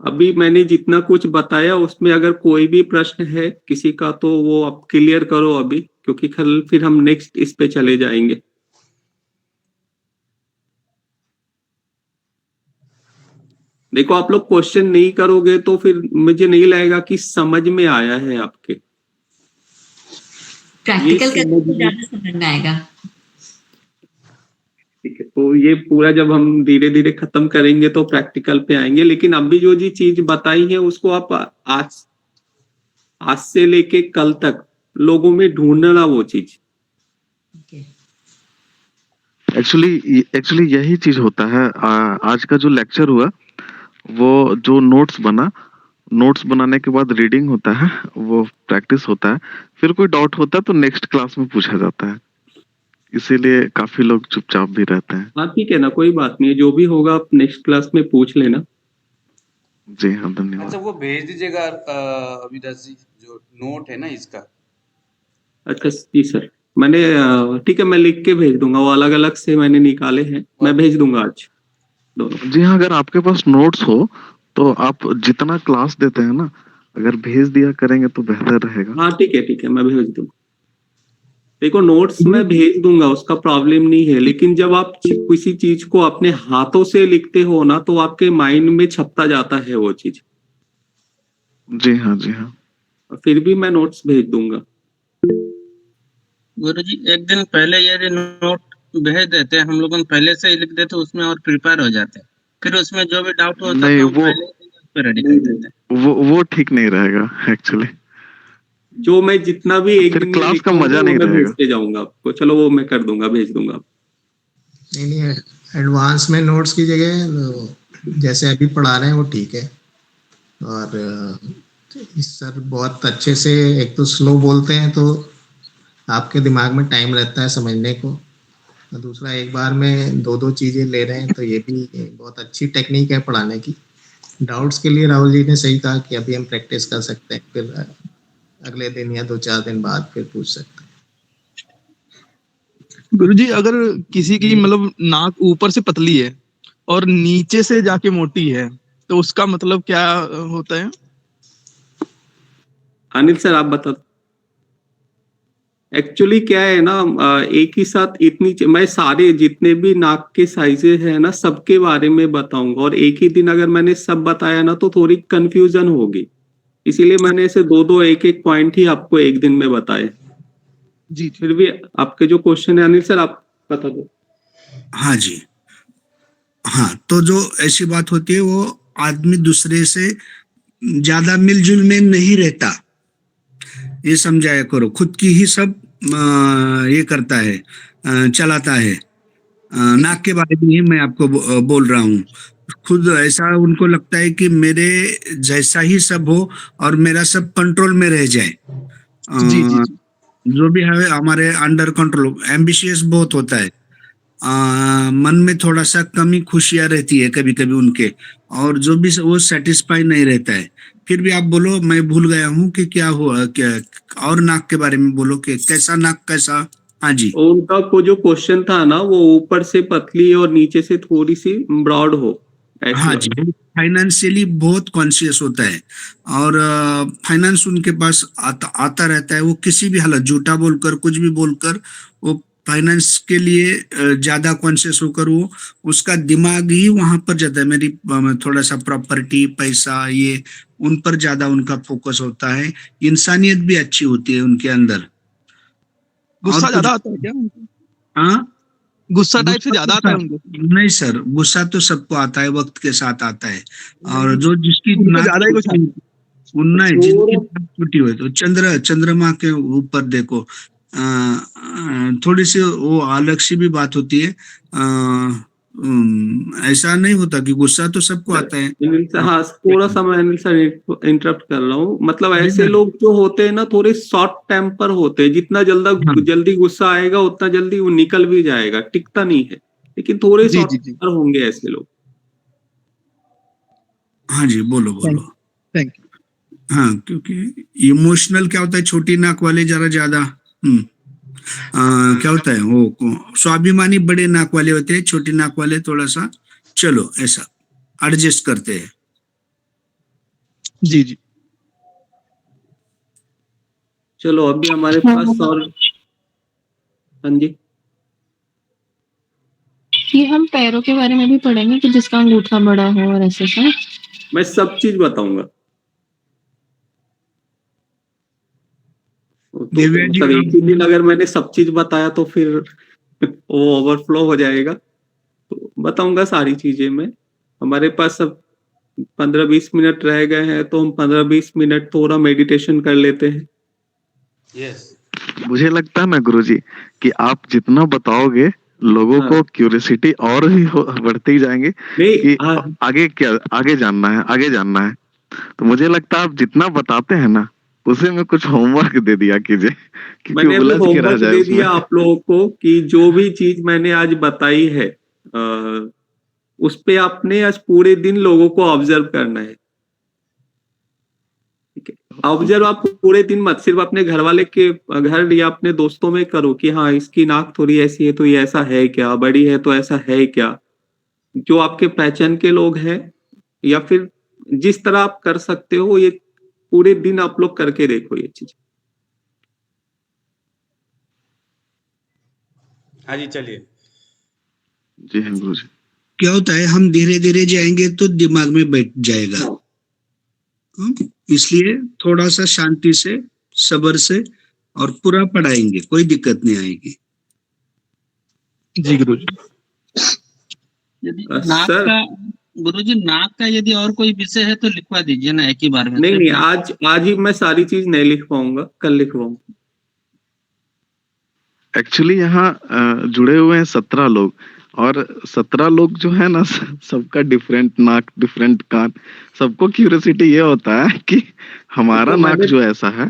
अभी मैंने जितना कुछ बताया उसमें अगर कोई भी प्रश्न है किसी का तो वो आप क्लियर करो अभी, क्योंकि कल फिर हम नेक्स्ट इस पे चले जाएंगे। देखो, आप लोग क्वेश्चन नहीं करोगे तो फिर मुझे नहीं लगेगा कि समझ में आया है आपके। प्रैक्टिकल करने समझ से में- ज्यादा समझ में आएगा। ठीक है, तो ये पूरा जब हम धीरे धीरे खत्म करेंगे तो प्रैक्टिकल पे आएंगे, लेकिन अभी जो जी चीज बताई है उसको आप आज से लेके कल तक लोगों में ढूंढना वो चीज। एक्चुअली यही चीज होता है। आज का जो लेक्चर हुआ वो जो नोट्स बनाने के बाद रीडिंग होता है, वो प्रैक्टिस होता है, फिर कोई डाउट होता है तो नेक्स्ट क्लास में पूछा जाता है, इसीलिए काफी लोग चुपचाप भी रहते हैं। हाँ ठीक है ना, कोई बात नहीं है, जो भी होगा आप नेक्स्ट क्लास में पूछ लेना। जी हाँ, धन्यवाद। अच्छा, वो भेज दीजिएगा अविदास जी, जो नोट है ना इसका। अच्छा जी सर, मैंने ठीक है, मैं लिख के भेज दूंगा, वो अलग अलग से मैंने निकाले हैं, मैं भेज दूंगा आज दोनों। जी हाँ, अगर आपके पास नोट्स हो तो आप जितना क्लास देते हैं ना, अगर भेज दिया करेंगे तो बेहतर रहेगा। हाँ ठीक है, मैं भेज दूंगा। देखो, नोट्स मैं भेज दूंगा, उसका प्रॉब्लम नहीं है, लेकिन जब आप किसी चीज को अपने हाथों से लिखते हो ना तो आपके माइंड में छपता जाता है वो चीज। जी हाँ, जी हाँ। फिर भी मैं नोट्स भेज दूंगा। गुरुजी एक दिन पहले ये नोट भेज देते हैं, हम लोग पहले से ही लिख देते, उसमें और प्रिपेयर हो जाते हैं, फिर उसमें जो भी डाउट होता है नहीं, तो हम पहले से रेडी कर देते हैं। वो ठीक नहीं रहेगा एक्चुअली। जो मैं जितना भी एक फिर दिन में क्लास का लिखूंगा मजा वो नहीं मैं रहेगा। भेजते जाऊंगा आपको, चलो वो मैं कर दूंगा, भेज दूंगा। नहीं, एडवांस में नोट्स की जगह जैसे अभी पढ़ा रहे हैं वो ठीक है। और इस सर बहुत अच्छे से, एक तो स्लो बोलते हैं तो आपके दिमाग में टाइम रहता है समझने को, और दूसरा एक बार में दो दो चीजें ले रहे हैं, तो ये भी बहुत अच्छी टेक्निक है पढ़ाने की। डाउट्स के लिए राहुल जी ने सही कहा कि अभी हम प्रैक्टिस कर सकते हैं, फिर अगले दिन या 2-4 दिन बाद फिर पूछ सकते हैं। गुरुजी, अगर किसी की मतलब नाक ऊपर से पतली है और नीचे से जाके मोटी है तो उसका मतलब क्या होता है? अनिल सर आप बता। एक्चुअली क्या है ना, एक ही साथ मैं सारे जितने भी नाक के साइजेस है ना सबके बारे में बताऊंगा, और एक ही दिन अगर मैंने सब बताया ना तो थोड़ी कंफ्यूजन होगी, इसीलिए मैंने ऐसे दो एक एक पॉइंट ही आपको एक दिन में बताए। जी। फिर भी आपके जो क्वेश्चन है अनिल सर आप बता दो। हाँ जी, हाँ, तो जो ऐसी बात होती है वो आदमी दूसरे से ज्यादा मिलजुल में नहीं रहता, ये समझाया करो। खुद की ही सब ये करता है, चलाता है। नाक के बारे में ही मैं आपको बोल रहा हूँ। खुद ऐसा उनको लगता है कि मेरे जैसा ही सब हो और मेरा सब कंट्रोल में रह जाए। जी जी जी जो भी है हमारे अंडर कंट्रोल। एम्बिशियस बहुत होता है। मन में थोड़ा सा कमी खुशियां रहती है कभी कभी उनके, और जो भी वो सेटिस्फाई नहीं रहता है। फिर भी आप बोलो, मैं भूल गया हूँ कि क्या हुआ क्या। और नाक के बारे में बोलो कि कैसा नाक कैसा। हाँ जी। और उनका को जो क्वेश्चन था ना, वो ऊपर से पतली और नीचे से थोड़ी सी ब्रॉड हो, ऐसे हाँ जी, वाला। फाइनेंशियली बहुत कॉन्शियस होता है, और फाइनेंस उनके पास आता रहता है। वो किसी भी हालत, झूठा बोलकर कुछ भी बोलकर, वो फाइनेंस के लिए ज्यादा कॉन्शियस होकर वो उसका दिमाग ही वहां पर जाता है। मेरी थोड़ा सा प्रॉपर्टी पैसा ये उन पर ज्यादा उनका फोकस होता है। इंसानियत भी अच्छी होती है उनके अंदर। और गुस्सा कुछ ज्यादा आता है क्या उनको? हाँ, गुस्सा टाइप से गुस्सा तो ज्यादा आता है उनको? नहीं सर, गुस्सा तो सबको आता है, वक्त के साथ आता है। और जो जिसकी उनको नाक ज्यादा ही कुछ छोटी, आता नहीं, जिनकी थोड़ा नाक छोटी हुई तो चंद्रमा के ऊपर देखो, थोड़ी सी वो अलग सी भी बात होती है। ऐसा नहीं होता कि गुस्सा तो सबको आता है। अनिल सर, हाँ थोड़ा सा मैं अनिल सर इंटरप्ट कर रहा हूँ। मतलब जी ऐसे सर। लोग जो होते हैं ना, थोड़े शॉर्ट टेम्पर होते हैं। जितना हाँ जल्दी गुस्सा आएगा उतना जल्दी वो निकल भी जाएगा, टिकता नहीं है। लेकिन थोड़े जी शॉर्ट जी जी। टेम्पर होंगे ऐसे लोग। हाँ जी, बोलो थैंक बोलो। थैंक हाँ, क्योंकि इमोशनल क्या होता है, छोटी नाक वाले जरा ज्यादा। क्या होता है वो स्वाभिमानी बड़े नाक वाले होते हैं, छोटी नाक वाले थोड़ा सा चलो ऐसा एडजस्ट करते हैं। यू। जी जी। चलो अभी हमारे पास और, हाँ जी, ये हम पैरों के बारे में भी पढ़ेंगे कि जिसका अंगूठा बड़ा हो और ऐसे सब। मैं सब चीज बताऊंगा। तो दिव्या जी मतलब एक आप। ही दिन अगर मैंने सब चीज बताया तो फिर वो ओवरफ्लो हो जाएगा। तो बताऊंगा सारी चीजें मैं। हमारे पास अब 15-20 मिनट रह गए हैं, तो हम 15-20 मिनट थोड़ा मेडिटेशन कर लेते हैं। यस। मुझे लगता है ना गुरुजी कि आप जितना बताओगे लोगों हाँ, को क्यूरियोसिटी और भी बढ़ते ही जाएंगे नहीं, कि हाँ, आगे क्या, आगे जानना है, आगे जानना है। तो मुझे लगता है आप जितना बताते हैं ना, उसे में कुछ होमवर्क दे दिया कीजिए, क्योंकि मैंने अभी उलझ के रह होमवर्क जाए दे उसमें। दिया आप लोगों को कि जो भी चीज मैंने आज बताई है, उस पे आपने आज पूरे दिन लोगों को ऑब्जर्व करना है। ठीक है, ऑब्जर्व आप पूरे दिन मत, सिर्फ अपने घर वाले के घर या अपने दोस्तों में करो कि हाँ इसकी नाक थोड़ी ऐसी है तो ये ऐसा है क्या, बड़ी है तो ऐसा है क्या। जो आपके पहचान के लोग हैं, या फिर जिस तरह आप कर सकते हो, ये पूरे दिन आप लोग करके देखो ये चीज। हाँ जी, चलिए। जी हाँ गुरुजी। क्या होता है, हम धीरे धीरे जाएंगे तो दिमाग में बैठ जाएगा। हाँ, इसलिए थोड़ा सा शांति से, सब्र से और पूरा पढ़ाएंगे, कोई दिक्कत नहीं आएगी। जी गुरुजी। यदि नाक सर, का, गुरुजी नाक का यदि और कोई विषय है तो लिखवा दीजिए ना एक ही बार में, नहीं सिर्फ नहीं, नाक। आज ही मैं सारी चीज नहीं लिख पाऊंगा, कल लिखवाऊंगा। एक्चुअली यहाँ जुड़े हुए हैं 17 लोग, और 17 लोग जो है ना, सबका डिफरेंट नाक, डिफरेंट कान। सबको क्यूरियोसिटी ये होता है कि हमारा तो नाक मैंने जो ऐसा है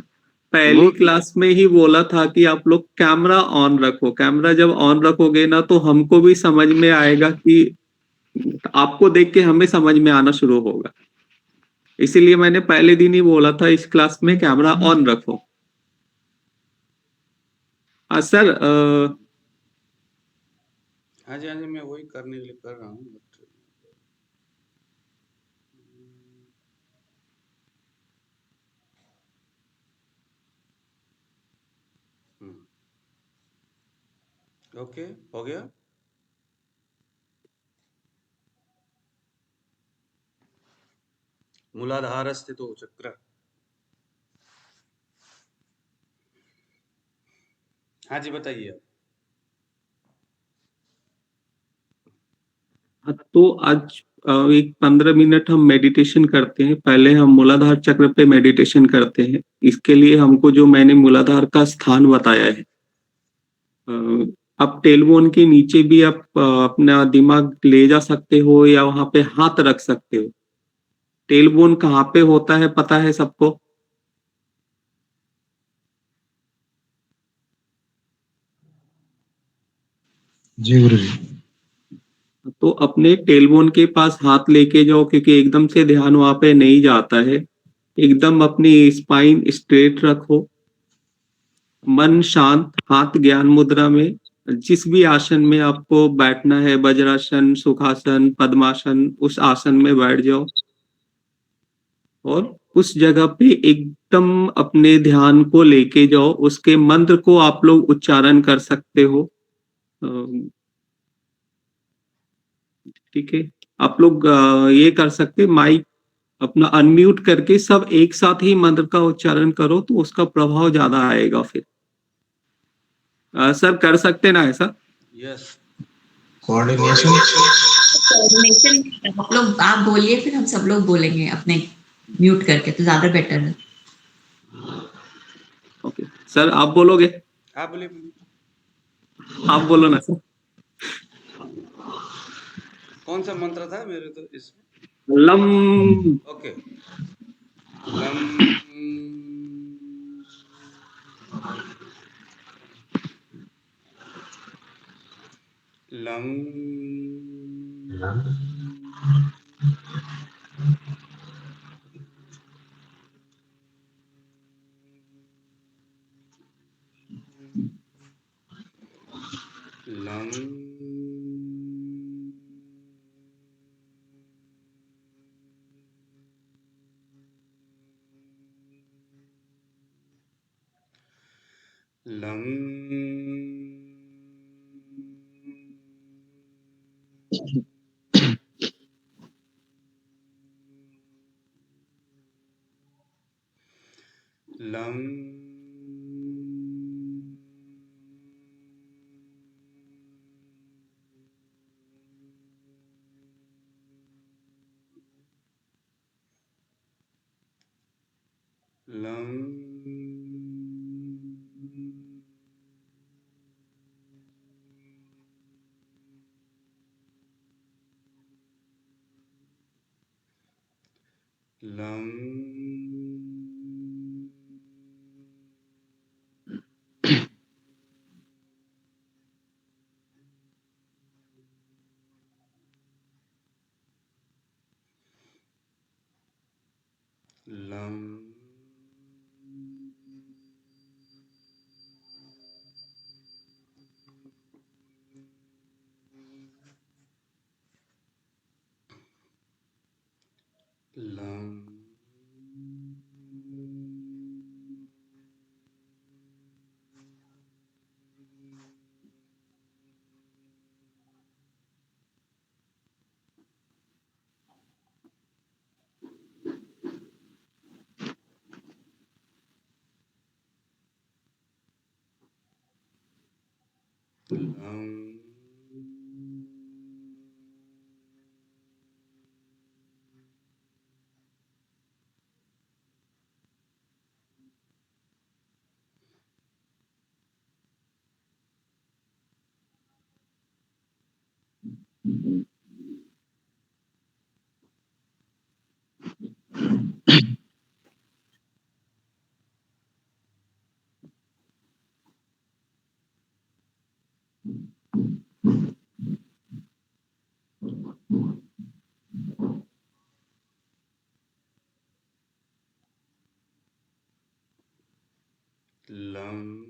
पहली वो। क्लास में ही बोला था कि आप लोग कैमरा ऑन रखो। कैमरा जब ऑन रखोगे ना, तो हमको भी समझ में आएगा कि आपको देख के हमें समझ में आना शुरू होगा। इसीलिए मैंने पहले दिन ही बोला था इस क्लास में कैमरा ऑन रखो। सर, हाँ जी, हाँ जी, मैं वही करने के लिए कर रहा हूँ, बट ओके, हो गया। मूलाधारस्ते तो चक्र। हाँ जी, बताइए आप। तो आज एक 15 मिनट हम मेडिटेशन करते हैं। पहले हम मूलाधार चक्र पे मेडिटेशन करते हैं। इसके लिए हमको जो मैंने मूलाधार का स्थान बताया है, आप टेलबोन के नीचे भी आप अपना दिमाग ले जा सकते हो या वहां पे हाथ रख सकते हो। टेलबोन कहाँ पे होता है पता है सबको? जी गुरुजी। तो अपने टेलबोन के पास हाथ लेके जाओ, क्योंकि एकदम से ध्यान वहां पे नहीं जाता है। एकदम अपनी स्पाइन स्ट्रेट रखो, मन शांत, हाथ ज्ञान मुद्रा में। जिस भी आसन में आपको बैठना है, वज्रासन, सुखासन, पद्मासन, उस आसन में बैठ जाओ और उस जगह पे एकदम अपने ध्यान को लेके जाओ। उसके मंत्र को आप लोग उच्चारण कर सकते हो। ठीक है, आप लोग ये कर सकते, माइक अपना अनम्यूट करके सब एक साथ ही मंत्र का उच्चारण करो तो उसका प्रभाव ज्यादा आएगा। फिर सर कर सकते ना ऐसा? यस। कोऑर्डिनेशन। कोऑर्डिनेशन आप बोलिए, फिर हम सब लोग बोलेंगे अपने म्यूट करके, तो ज्यादा बेटर है। ओके सर, आप बोलोगे? आप बोलिए। आप बोलो ना सर। कौन सा मंत्र था मेरे तो इसमें? Lump. Okay. Lump lump lump lump lump lump lump lump lump lump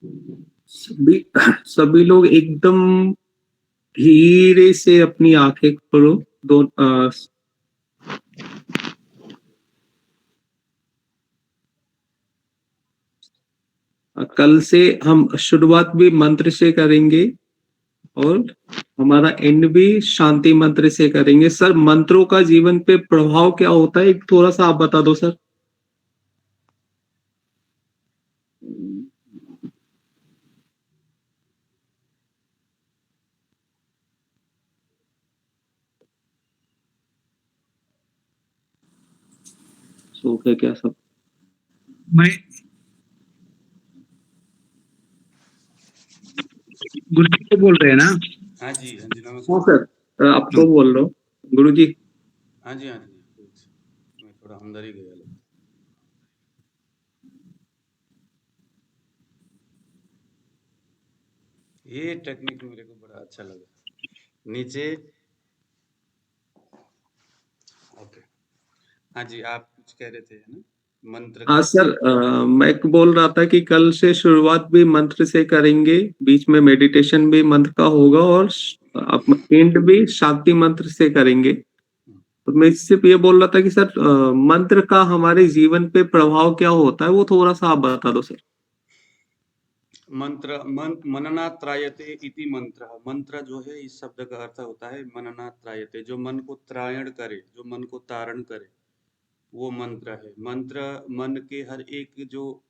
सभी सभी लोग एकदम धीरे से अपनी आंखें खोलो। कल से हम शुरुआत भी मंत्र से करेंगे और हमारा एंड भी शांति मंत्र से करेंगे। सर, मंत्रों का जीवन पे प्रभाव क्या होता है, एक थोड़ा सा आप बता दो सर। सो गए क्या सब? मैं गुरु जी बोल रहे हैं ना? हाँ जी हाँ नमस्कार। सर, आपको बोल रहा हूँ गुरु जी। हाँ जी मैं थोड़ा अंदर ही गया लगता। ये टेक्निक मेरे को बड़ा अच्छा लगा। नीचे ओके। हाँ जी, आप कुछ कह रहे थे है ना, मंत्र हाँ का। सर, मैं बोल रहा था कि कल से शुरुआत भी मंत्र से करेंगे, बीच में मेडिटेशन भी मंत्र का होगा और एंड भी शांति मंत्र से करेंगे। तो मैं सिर्फ ये बोल रहा था कि सर, मंत्र का हमारे जीवन पे प्रभाव क्या होता है, वो थोड़ा सा आप बता दो सर। मननात्रायते इति मंत्र। मंत्र जो है इस शब्द का अर्थ होता है मननात्रायते, जो मन को त्रायण करे, जो मन को तारण करे, वो मंत्र है। मंत्र मन के हर एक जो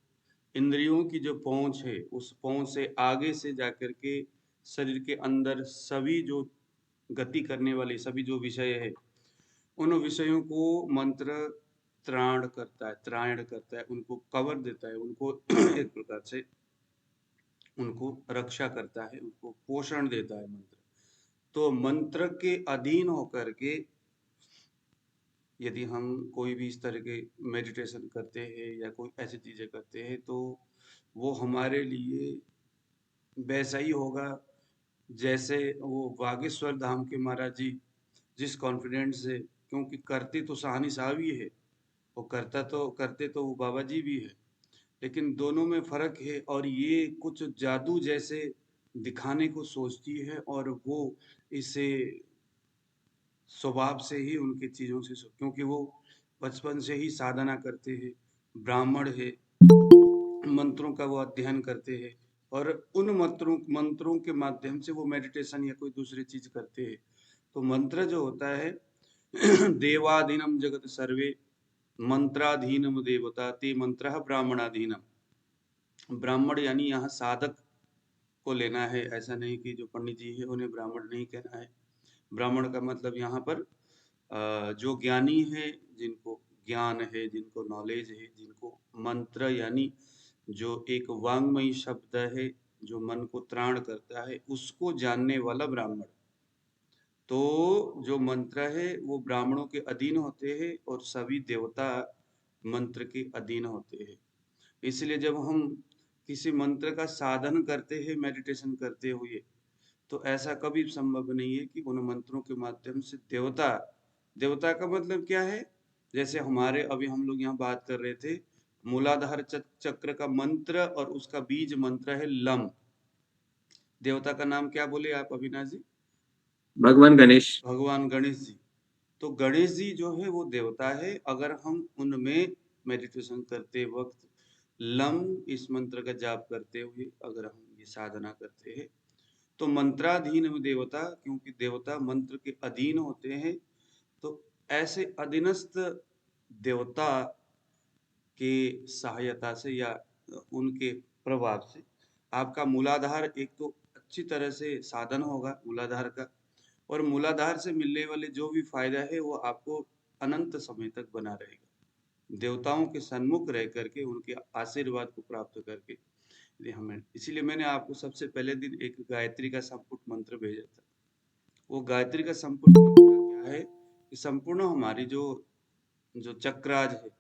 इंद्रियों की जो पहुंच है, उस पहुंच से आगे से जाकर के शरीर के अंदर सभी जो गति करने वाले सभी जो विषय है, उन विषयों को मंत्र त्रायण करता है, उनको कवर देता है, उनको एक प्रकार से उनको रक्षा करता है, उनको पोषण देता है मंत्र। तो मंत्र के अधीन होकर के यदि हम कोई भी इस तरह के मेडिटेशन करते हैं या कोई ऐसी चीजें करते हैं, तो वो हमारे लिए वैसा ही होगा जैसे वो बागेश्वर धाम के महाराज जी जिस कॉन्फिडेंस से, क्योंकि करते तो साहनी साहब ही है, वो करते तो वो बाबा जी भी है, लेकिन दोनों में फर्क है। और ये कुछ जादू जैसे दिखाने को सोचती है, और वो इसे स्वभाव से ही उनकी चीजों से, क्योंकि वो बचपन से ही साधना करते हैं, ब्राह्मण है, मंत्रों का वो अध्ययन करते हैं, और उन मंत्रों के माध्यम से वो मेडिटेशन या कोई दूसरी चीज करते हैं। तो मंत्र जो होता है देवाधीनम जगत सर्वे मंत्राधीनम देवता ते मंत्र ब्राह्मणाधीनम। ब्राह्मण यानी यहाँ साधक को लेना है, ऐसा नहीं कि जो पंडित जी है उन्हें ब्राह्मण नहीं कहना है। ब्राह्मण का मतलब यहाँ पर जो ज्ञानी है, जिनको ज्ञान है, जिनको नॉलेज है, जिनको मंत्र यानी जो एक वांग्मयी शब्द है जो मन को त्राण करता है, उसको जानने वाला ब्राह्मण। तो जो मंत्र है वो ब्राह्मणों के अधीन होते हैं और सभी देवता मंत्र के अधीन होते हैं। इसलिए जब हम किसी मंत्र का साधन करते हैं मेडिटेशन करते हुए, तो ऐसा कभी संभव नहीं है कि उन मंत्रों के माध्यम से देवता का मतलब क्या है, जैसे हमारे अभी हम लोग यहाँ बात कर रहे थे, मूलाधार चक्र का मंत्र और उसका बीज मंत्र है लम। देवता का नाम क्या बोले आप अविनाश जी? भगवान गणेश। भगवान गणेश जी। तो गणेश जी जो है वो देवता है। अगर हम उनमें मेडिटेशन करते वक्त लम इस मंत्र का जाप करते हुए अगर हम ये साधना करते हैं, तो मंत्राधीन देवता, क्योंकि देवता मंत्र के अधीन होते हैं, तो ऐसे अधीनस्थ देवता के सहायता से या उनके प्रभाव से आपका मूलाधार एक तो अच्छी तरह से साधन होगा मूलाधार का, और मूलाधार से मिलने वाले जो भी फायदा है वो आपको अनंत समय तक बना रहेगा, देवताओं के सन्मुख रह करके उनके आशीर्वाद को प्राप्त करके। हमें इसीलिए मैंने आपको सबसे पहले दिन एक गायत्री का संपुट मंत्र भेजा था। वो गायत्री का संपुट मंत्र क्या है कि संपूर्ण हमारी जो जो चक्राज है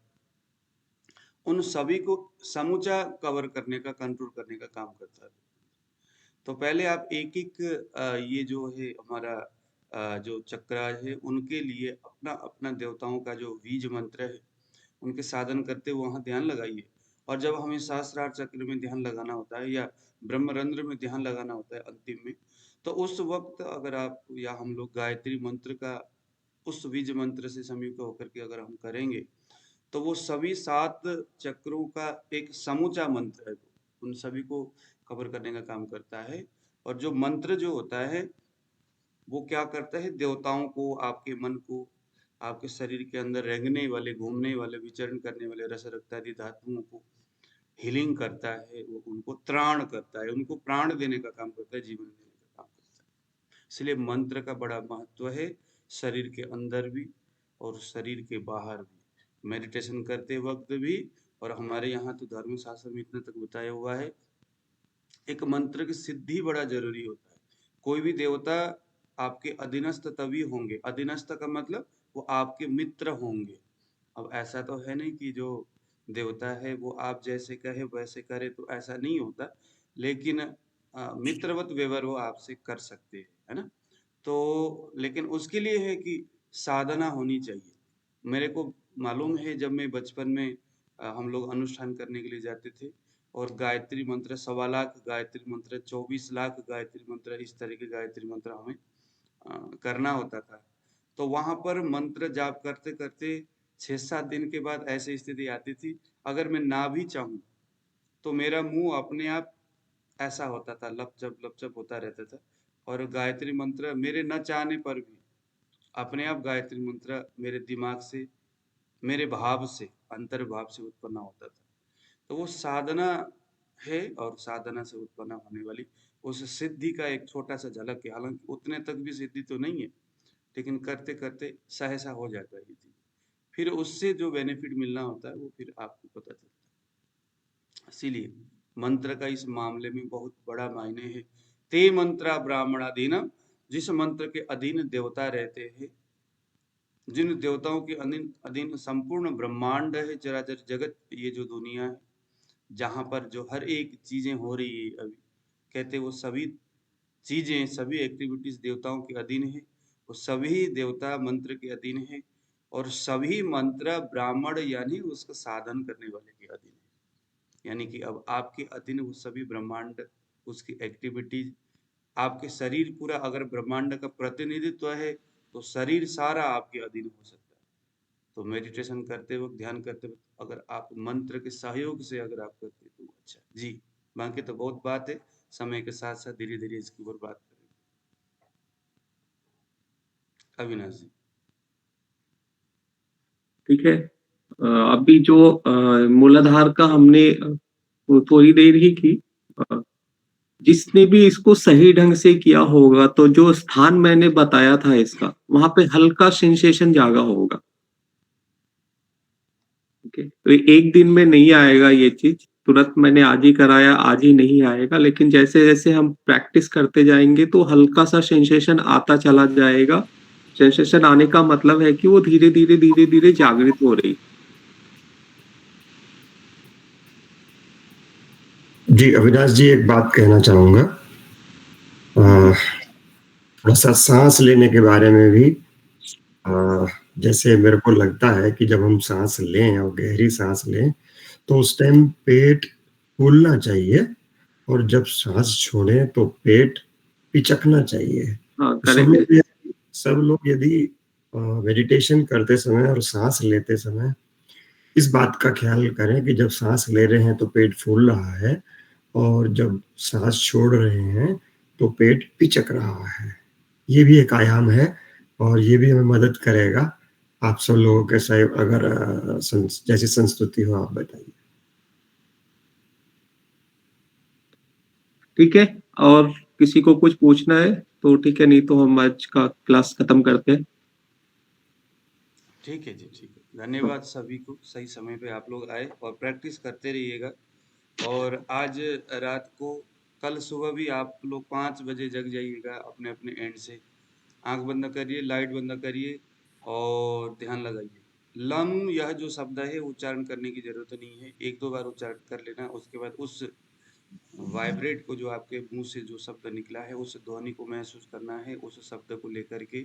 उन सभी को समूचा कवर करने का, कंट्रोल करने का काम करता है। तो पहले आप एक एक ये जो है हमारा जो चक्राज है उनके लिए अपना अपना देवताओं का जो बीज मंत्र है उनके साधन करते हुए वहां ध्यान लगाइए, और जब हमें सहस्रार चक्र में ध्यान लगाना होता है या ब्रह्मरंध्र में ध्यान लगाना होता है अंतिम में, तो उस वक्त अगर आप या हम लोग गायत्री मंत्र का उस बीज मंत्र से संयुक्त होकर के अगर हम करेंगे, तो वो सभी 7 चक्रों का एक समूचा मंत्र है, उन सभी को कवर करने का काम करता है। और जो मंत्र जो होता है वो क्या करता है, देवताओं को, आपके मन को, आपके शरीर के अंदर रेंगने वाले, घूमने वाले, विचरण करने वाले रस रक्त आदि धातुओं को हीलिंग करता है, वो उनको त्राण करता है, उनको प्राण देने का काम करता है, जीवन देने का काम करता है। इसलिए मंत्र का बड़ा महत्व है, शरीर के अंदर भी और शरीर के बाहर भी, मेडिटेशन करते वक्त भी। और हमारे यहाँ तो धर्म शास्त्र में इतना तक बताया हुआ है, एक मंत्र की सिद्धि बड़ा जरूरी होता है। कोई भी देवता आपके अधीनस्थ तभी होंगे, अधीनस्थ का मतलब वो आपके मित्र होंगे। अब ऐसा तो है नहीं कि जो देवता है वो आप जैसे कहे वैसे करे, तो ऐसा नहीं होता, लेकिन मित्रवत व्यवहार वो आपसे कर सकते हैं, है ना। तो लेकिन उसके लिए है कि साधना होनी चाहिए। मेरे को मालूम है जब मैं बचपन में हम लोग अनुष्ठान करने के लिए जाते थे, और गायत्री मंत्र 1.25 लाख गायत्री मंत्र, 24 लाख गायत्री मंत्र, इस तरह के गायत्री मंत्र हमें करना होता था। तो वहां पर मंत्र जाप करते करते 6-7 दिन के बाद ऐसी स्थिति आती थी, अगर मैं ना भी चाहूं तो मेरा मुंह अपने आप ऐसा होता था, लपचप होता रहता था, और गायत्री मंत्र मेरे न चाहने पर भी अपने आप गायत्री मंत्र मेरे दिमाग से, मेरे भाव से, अंतर भाव से उत्पन्न होता था। तो वो साधना है, और साधना से उत्पन्न होने वाली उस सिद्धि का एक छोटा सा झलक है। हालांकि उतने तक भी सिद्धि तो नहीं है, लेकिन करते करते सहसा हो जाता है ये चीज। फिर उससे जो बेनिफिट मिलना होता है वो फिर आपको पता चलता है। इसीलिए मंत्र का इस मामले में बहुत बड़ा मायने है। ते मंत्रा ब्राह्मणाधीन, जिस मंत्र के अधीन देवता रहते हैं, जिन देवताओं के अधीन संपूर्ण ब्रह्मांड है, चराचर जगत, ये जो दुनिया है, जहां पर जो हर एक चीजें हो रही है अभी, कहते वो सभी चीजें, सभी एक्टिविटीज देवताओं के अधीन है। वो सभी देवता मंत्र के अधीन है, और सभी मंत्र ब्राह्मण यानी उसका साधन करने वाले के अधीन है। यानी कि अब आपके अधीन वो सभी ब्रह्मांड, उसकी एक्टिविटीज, आपके शरीर पूरा अगर ब्रह्मांड का प्रतिनिधित्व है, तो शरीर सारा आपके अधीन हो सकता है। तो मेडिटेशन करते वक्त, ध्यान करते वक्त अगर आप मंत्र के सहयोग से अगर आप करते तो अच्छा जी। बाकी तो बहुत बात है, समय के साथ साथ धीरे धीरे इसके ऊपर बात करेंगे। अविनाश जी। ठीक है। अभी जो मूलाधार का हमने थोड़ी देर ही की, जिसने भी इसको सही ढंग से किया होगा, तो जो स्थान मैंने बताया था इसका, वहां पे हल्का सेंसेशन जागा होगा। ओके, तो एक दिन में नहीं आएगा ये चीज, तुरंत मैंने आज ही कराया आज ही नहीं आएगा, लेकिन जैसे जैसे हम प्रैक्टिस करते जाएंगे तो हल्का सा सेंसेशन आता चला जाएगा। सेंसेशन आने का मतलब है कि वो धीरे धीरे जागृत हो रही। जी अविनाश जी, एक बात कहना चाहूंगा, थोड़ा सा सांस लेने के बारे में भी। जैसे मेरे को लगता है कि जब हम सांस लें और गहरी सांस लें, तो उस टाइम पेट फूलना चाहिए, और जब सांस छोड़ें तो पेट पिचकना चाहिए। हाँ, सब लोग यदि मेडिटेशन करते समय और सांस लेते समय इस बात का ख्याल करें कि जब सांस ले रहे हैं तो पेट फूल रहा है, और जब सांस छोड़ रहे हैं तो पेट पिचक रहा है। ये भी एक आयाम है, और ये भी हमें मदद करेगा। आप सब लोगों के सहयोग, अगर जैसी संस्तुति हो आप बताइए। ठीक है, और किसी को कुछ पूछना है तो ठीक है, नहीं तो हम आज का क्लास खत्म करते हैं। ठीक है जी, ठीक है। धन्यवाद सभी को, सही समय पे आप लोग आए, और प्रैक्टिस करते रहिएगा। और आज रात को, कल सुबह भी आप लोग 5 बजे जग जाइएगा, अपने अपने एंड से आंख बंद करिए, लाइट बंद करिए और ध्यान लगाइए। लम, यह जो शब्द है उच्चारण करने की जरूरत नहीं है, 1-2 बार उच्चारण कर लेना। उसके बाद उस वाइब्रेट को, जो आपके मुंह से जो शब्द निकला है, उस ध्वनि को महसूस करना है। उस शब्द को लेकर के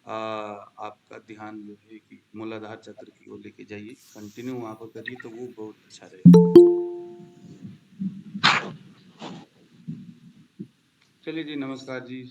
आपका ध्यान जो है कि मूलाधार चक्र की ओर लेके जाइए, कंटिन्यू वहाँ पर करिए, तो वो बहुत अच्छा रहेगा। चलिए जी, नमस्कार जी।